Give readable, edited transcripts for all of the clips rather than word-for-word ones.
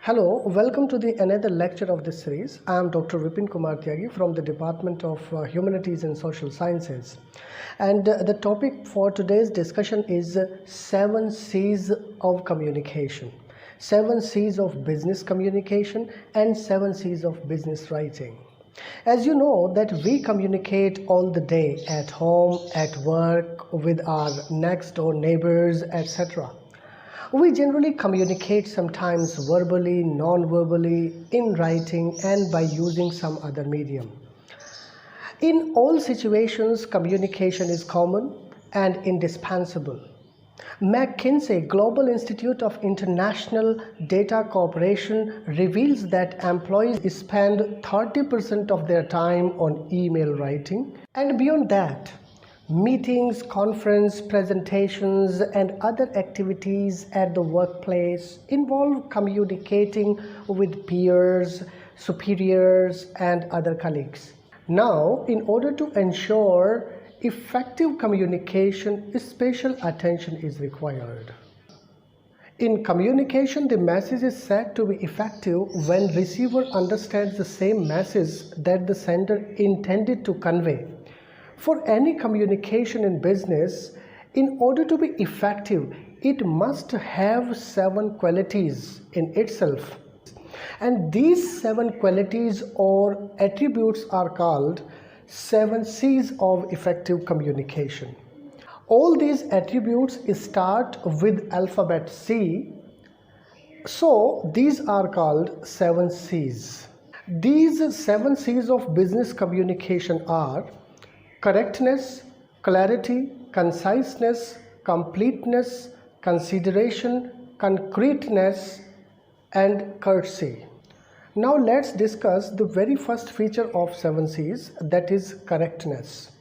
Hello, welcome to the another lecture of this series. I am Dr. Vipin Kumar Tyagi from the Department of Humanities and Social Sciences. And the topic for today's discussion is 7 C's of communication. 7 C's of business communication and 7 C's of business writing. As you know that we communicate all the day at home, at work, with our next door neighbors, etc. We generally communicate sometimes verbally, non-verbally, in writing and by using some other medium. In all situations, communication is common and indispensable. McKinsey Global Institute of International Data Corporation reveals that employees spend 30% of their time on email writing, and beyond that, meetings, conference, presentations, and other activities at the workplace involve communicating with peers, superiors, and other colleagues. Now, in order to ensure effective communication, special attention is required. In communication, the message is said to be effective when receiver understands the same message that the sender intended to convey. For any communication in business, in order to be effective, it must have 7 qualities in itself. And these 7 qualities or attributes are called 7 C's of effective communication. All these attributes start with alphabet C, so these are called 7 C's. These 7 C's of business communication are correctness, clarity, conciseness, completeness, consideration, concreteness, and courtesy. Now let's discuss the very first feature of 7 C's, that is correctness.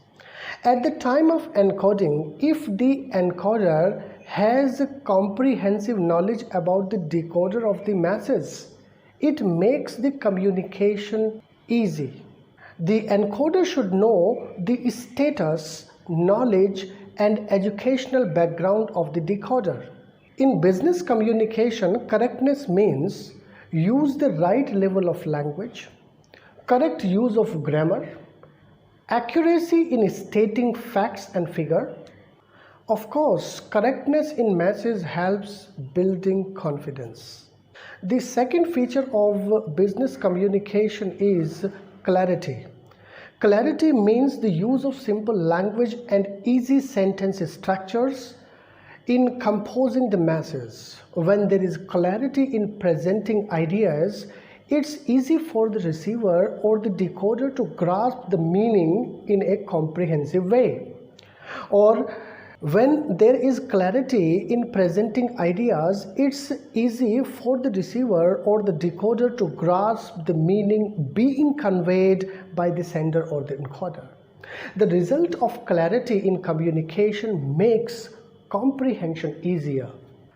At the time of encoding, if the encoder has comprehensive knowledge about the decoder of the message, it makes the communication easy. The encoder should know the status, knowledge, and educational background of the decoder. In business communication, correctness means use the right level of language, correct use of grammar, accuracy in stating facts and figure. Of course, correctness in message helps building confidence. The second feature of business communication is clarity. Clarity means the use of simple language and easy sentence structures in composing the message. When there is clarity in presenting ideas, it's easy for the receiver or the decoder to grasp the meaning in a comprehensive way. Or when there is clarity in presenting ideas, it's easy for the receiver or the decoder to grasp the meaning being conveyed by the sender or the encoder. The result of clarity in communication makes comprehension easier.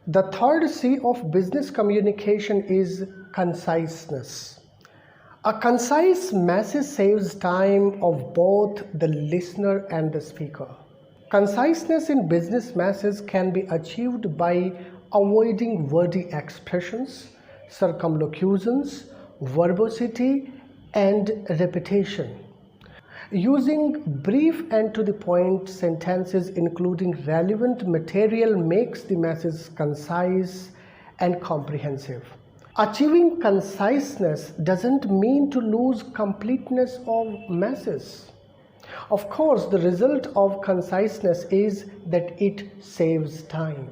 The third C of business communication is conciseness. A concise message saves time of both the listener and the speaker. Conciseness in business messages can be achieved by avoiding wordy expressions, circumlocutions, verbosity, and repetition. Using brief and to the point sentences including relevant material makes the message concise and comprehensive. Achieving conciseness doesn't mean to lose completeness of message. Of course, the result of conciseness is that it saves time.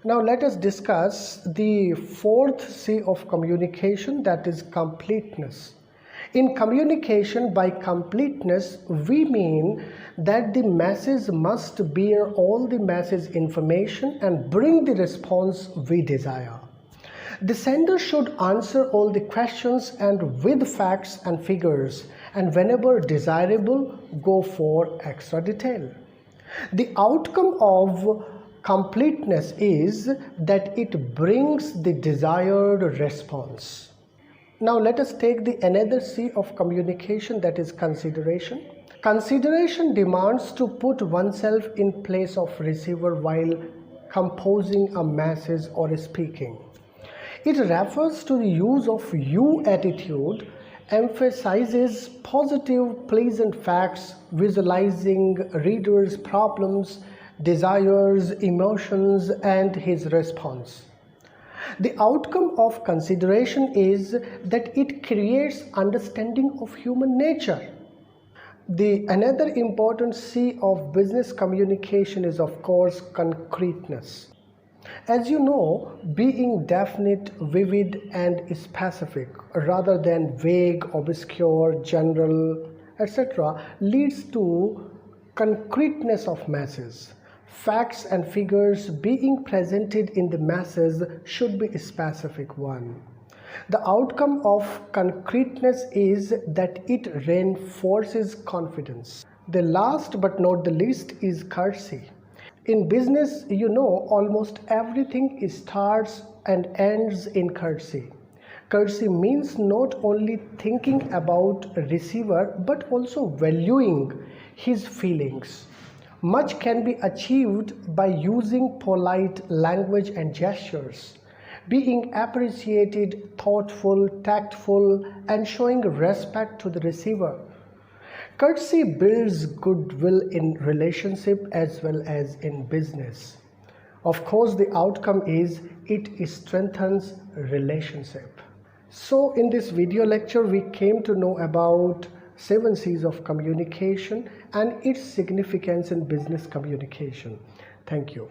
Now let us discuss the fourth C of communication, that is completeness. In communication, by completeness, we mean that the message must bear all the message information and bring the response we desire. The sender should answer all the questions and with facts and figures, and whenever desirable, go for extra detail. The outcome of completeness is that it brings the desired response. Now let us take the another C of communication, that is consideration. Consideration demands to put oneself in place of receiver while composing a message or speaking. It refers to the use of you attitude, emphasizes positive, pleasant facts, visualizing readers' problems, desires, emotions, and his response. The outcome of consideration is that it creates understanding of human nature. The another important C of business communication is of course concreteness. As you know, being definite, vivid, and specific rather than vague, obscure, general, etc., leads to concreteness of masses. Facts and figures being presented in the masses should be a specific one. The outcome of concreteness is that it reinforces confidence. The last but not the least is courtesy. In business, you know, almost everything starts and ends in courtesy. Courtesy means not only thinking about a receiver but also valuing his feelings. Much can be achieved by using polite language and gestures, being appreciated, thoughtful, tactful, and showing respect to the receiver. Courtesy builds goodwill in relationship as well as in business. Of course, the outcome is it strengthens relationship. So in this video lecture, we came to know about 7 C's of communication and its significance in business communication. Thank you.